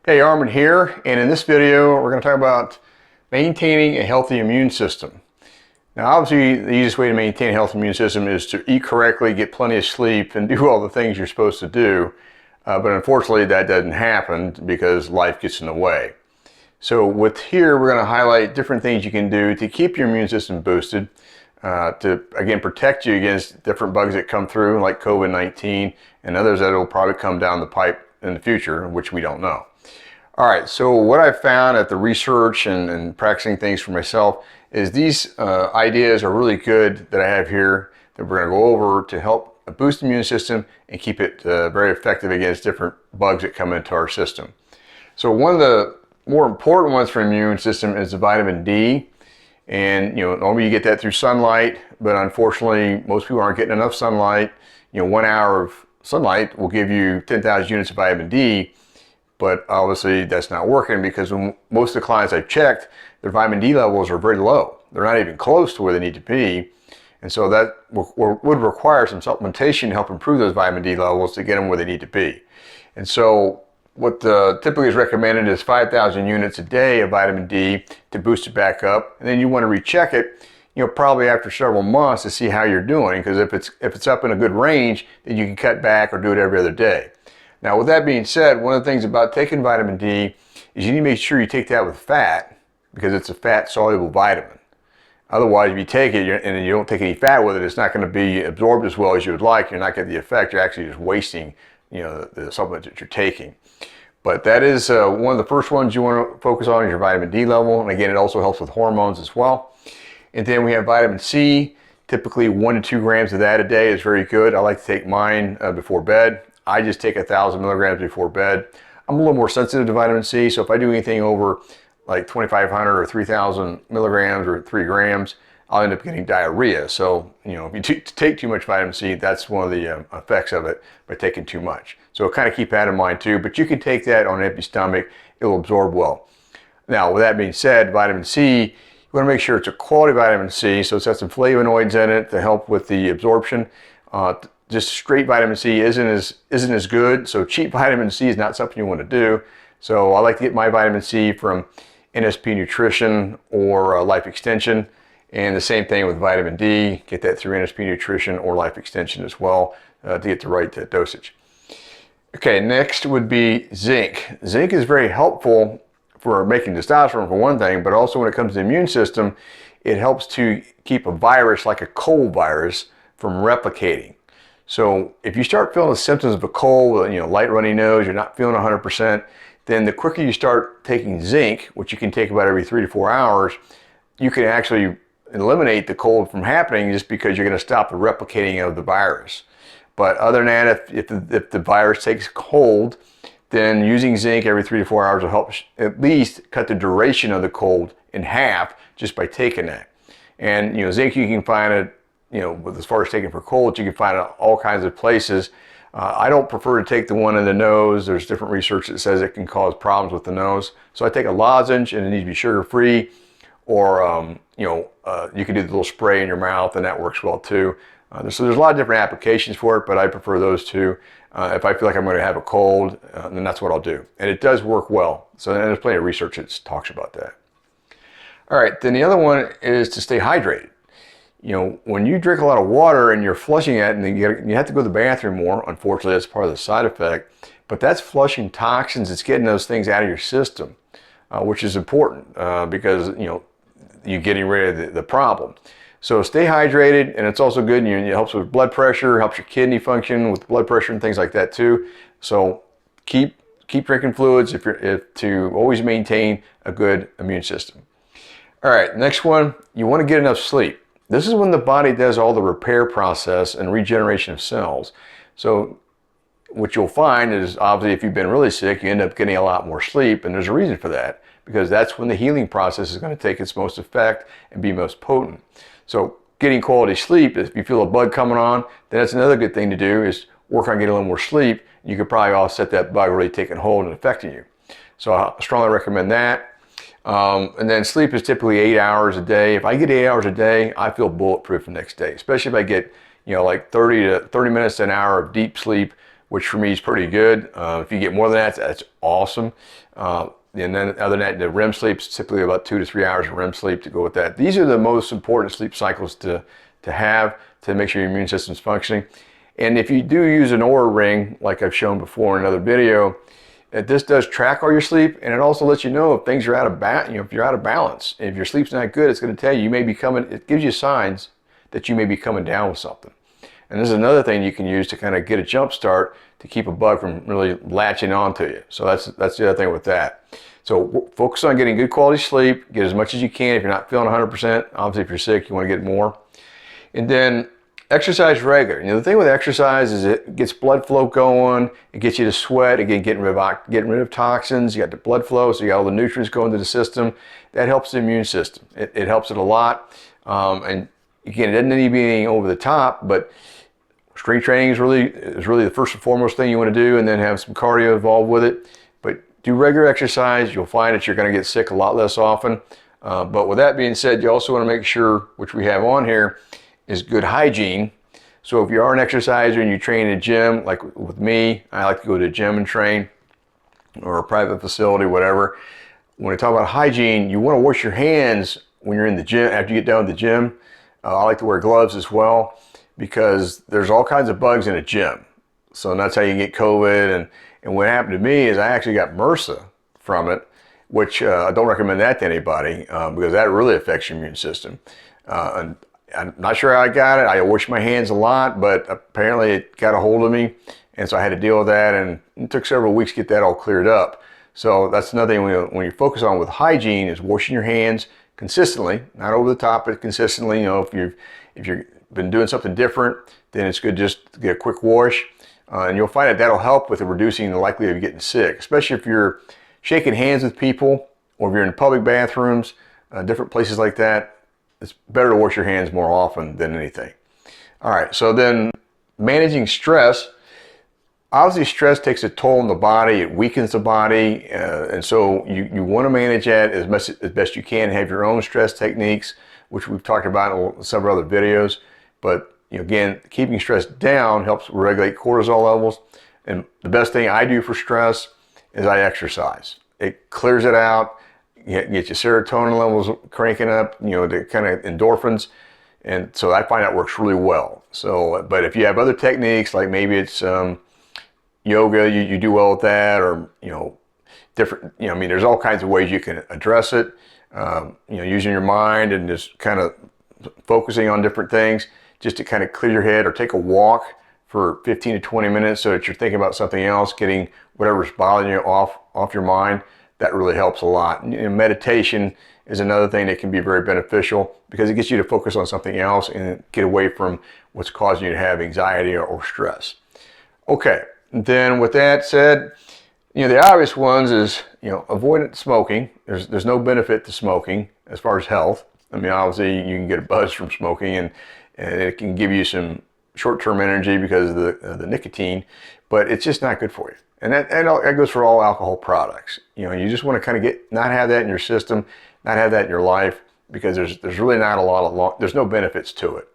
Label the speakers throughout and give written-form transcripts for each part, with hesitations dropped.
Speaker 1: Hey, Arman here, and in this video we're going to talk about maintaining a healthy immune system. Now obviously the easiest way to maintain a healthy immune system is to eat correctly, get plenty of sleep, and do all the things you're supposed to do, but unfortunately that doesn't happen because life gets in the way. So with here we're going to highlight different things you can do to keep your immune system boosted, to again protect you against different bugs that come through like COVID-19 and others that will probably come down the pipe in the future, which we don't know. All right, so what I found at the research and practicing things for myself is these ideas are really good that I have here that we're going to go over to help boost the immune system and keep it very effective against different bugs that come into our system. So one of the more important ones for the immune system is the vitamin D. And normally you get that through sunlight, but unfortunately most people aren't getting enough sunlight. 1 hour of sunlight will give you 10,000 units of vitamin D. But obviously that's not working because most of the clients I've checked, their vitamin D levels are very low. They're not even close to where they need to be. And so that would require some supplementation to help improve those vitamin D levels to get them where they need to be. And so what typically is recommended is 5,000 units a day of vitamin D to boost it back up. And then you want to recheck it, probably after several months to see how you're doing. Because if it's up in a good range, then you can cut back or do it every other day. Now, with that being said, one of the things about taking vitamin D is you need to make sure you take that with fat because it's a fat-soluble vitamin. Otherwise, if you take it and you don't take any fat with it, it's not going to be absorbed as well as you would like. You're not getting the effect. You're actually just wasting, the supplement that you're taking. But that is one of the first ones you want to focus on is your vitamin D level. And again, it also helps with hormones as well. And then we have vitamin C. Typically 1 to 2 grams of that a day is very good. I like to take mine before bed. I just take 1,000 milligrams before bed. I'm a little more sensitive to vitamin C, so if I do anything over like 2,500 or 3,000 milligrams or 3 grams, I'll end up getting diarrhea. So, if you take too much vitamin C, that's one of the effects of it by taking too much. So kind of keep that in mind too, but you can take that on an empty stomach. It'll absorb well. Now, with that being said, vitamin C, you want to make sure it's a quality vitamin C, so it's got some flavonoids in it to help with the absorption. Just straight vitamin C isn't as good, so cheap vitamin C is not something you want to do. So I like to get my vitamin C from NSP Nutrition or Life Extension, and the same thing with vitamin D. Get that through NSP Nutrition or Life Extension as well to get the right dosage. Okay, next would be zinc. Zinc is very helpful for making testosterone for one thing, but also when it comes to the immune system, it helps to keep a virus like a cold virus from replicating. So if you start feeling the symptoms of a cold, light runny nose, you're not feeling 100%, then the quicker you start taking zinc, which you can take about every 3 to 4 hours, you can actually eliminate the cold from happening just because you're going to stop the replicating of the virus. But other than that, if the virus takes hold, then using zinc every 3 to 4 hours will help at least cut the duration of the cold in half just by taking that. And zinc you can find it, as far as taking for colds, you can find it all kinds of places. I don't prefer to take the one in the nose. There's different research that says it can cause problems with the nose. So I take a lozenge, and it needs to be sugar-free, or you can do the little spray in your mouth, and that works well too. So there's a lot of different applications for it, but I prefer those two. If I feel like I'm going to have a cold, then that's what I'll do, and it does work well. So there's plenty of research that talks about that. All right, then the other one is to stay hydrated. When you drink a lot of water and you're flushing it and you have to go to the bathroom more, unfortunately that's part of the side effect, but that's flushing toxins, it's getting those things out of your system, which is important because, you're getting rid of the problem. So stay hydrated, and it's also good, it helps with blood pressure, helps your kidney function with blood pressure and things like that too. So keep drinking fluids to always maintain a good immune system. All right, next one, you want to get enough sleep. This is when the body does all the repair process and regeneration of cells. So what you'll find is obviously if you've been really sick, you end up getting a lot more sleep, and there's a reason for that because that's when the healing process is going to take its most effect and be most potent. So getting quality sleep, if you feel a bug coming on, then that's another good thing to do is work on getting a little more sleep. You could probably offset that bug really taking hold and affecting you. So I strongly recommend that. And then sleep is typically 8 hours a day. If I get 8 hours a day, I feel bulletproof the next day, especially if I get, like 30 minutes to an hour of deep sleep which for me is pretty good. If you get more than that, that's awesome. And then other than that, the REM sleep is typically about 2 to 3 hours of REM sleep to go with that. These are the most important sleep cycles to have to make sure your immune system's functioning. And if you do use an Oura ring, like I've shown before in another video, this does track all your sleep, and it also lets you know if things are out of if you're out of balance. If your sleep's not good, it's going to tell you may be coming. It gives you signs that you may be coming down with something. And this is another thing you can use to kind of get a jump start to keep a bug from really latching onto you. So that's the other thing with that. So focus on getting good quality sleep. Get as much as you can. If you're not feeling 100%, obviously if you're sick, you want to get more. And then exercise regular. You know, the thing with exercise is it gets blood flow going. It gets you to sweat. Again, getting rid of toxins. You got the blood flow, so you got all the nutrients going to the system. That helps the immune system. It helps it a lot. And again, it doesn't need to be anything over the top, but strength training is really the first and foremost thing you want to do, and then have some cardio involved with it. But do regular exercise. You'll find that you're going to get sick a lot less often. But with that being said, you also want to make sure, which we have on here, is good hygiene. So if you are an exerciser and you train in a gym, like with me, I like to go to a gym and train, or a private facility, whatever. When I talk about hygiene, you want to wash your hands when you're in the gym, after you get done with the gym. I like to wear gloves as well, because there's all kinds of bugs in a gym. So that's how you get COVID. And what happened to me is I actually got MRSA from it, which I don't recommend that to anybody, because that really affects your immune system. And I'm not sure how I got it. I wash my hands a lot, but apparently it got a hold of me. And so I had to deal with that, and it took several weeks to get that all cleared up. So that's another thing when you focus on with hygiene, is washing your hands consistently, not over the top, but consistently. You know, if you've been doing something different, then it's good just to get a quick wash. And you'll find that that'll help with reducing the likelihood of getting sick, especially if you're shaking hands with people, or if you're in public bathrooms, different places like that. It's better to wash your hands more often than anything. All right, so then managing stress. Obviously, stress takes a toll on the body. It weakens the body, and so you want to manage that as best you can. Have your own stress techniques, which we've talked about in several other videos. But again, keeping stress down helps regulate cortisol levels. And the best thing I do for stress is I exercise. It clears it out. Get your serotonin levels cranking up, the kind of endorphins. And so I find that works really well. So, but if you have other techniques, like maybe it's yoga, you do well with that, or, different, I mean, there's all kinds of ways you can address it. Using your mind and just kind of focusing on different things, just to kind of clear your head, or take a walk for 15 to 20 minutes so that you're thinking about something else, getting whatever's bothering you off your mind. That really helps a lot. Meditation is another thing that can be very beneficial, because it gets you to focus on something else and get away from what's causing you to have anxiety or stress. Okay, then with that said, the obvious ones is, avoid smoking. There's no benefit to smoking as far as health. I mean, obviously you can get a buzz from smoking, and it can give you some short-term energy because of the nicotine, but it's just not good for you. And that goes for all alcohol products. You just want to kind of not have that in your system, not have that in your life, because there's really not a lot of there's no benefits to it.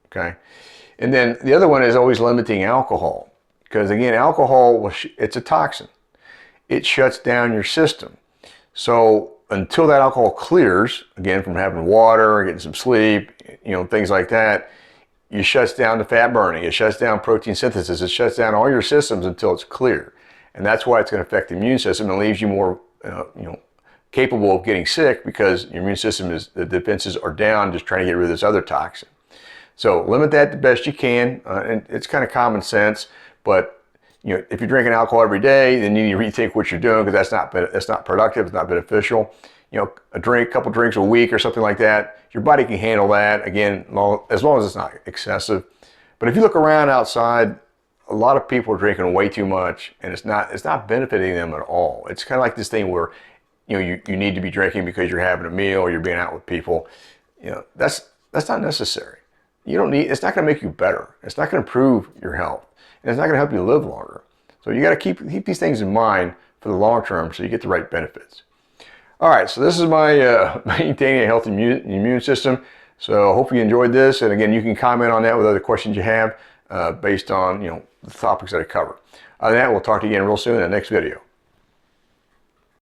Speaker 1: Okay, and then the other one is always limiting alcohol, because again, alcohol, it's a toxin. It shuts down your system. So until that alcohol clears, again, from having water, getting some sleep, things like that, it shuts down the fat burning. It shuts down protein synthesis. It shuts down all your systems until it's clear. And that's why it's going to affect the immune system and leaves you more, capable of getting sick, because your immune system the defenses are down, just trying to get rid of this other toxin. So limit that the best you can, and it's kind of common sense. But if you're drinking alcohol every day, then you need to rethink what you're doing, because that's not productive. It's not beneficial. A couple drinks a week or something like that, your body can handle that. Again, as long as it's not excessive. But if you look around outside, a lot of people are drinking way too much, and it's not benefiting them at all. It's kind of like this thing where, you need to be drinking because you're having a meal or you're being out with people. That's not necessary. You don't need. It's not going to make you better. It's not going to improve your health, and it's not going to help you live longer. So you got to keep these things in mind for the long term, so you get the right benefits. All right, so this is my maintaining a healthy immune system. So I hope you enjoyed this, and again, you can comment on that with other questions you have based on the topics that I cover. Other than that, we'll talk to you again real soon in the next video.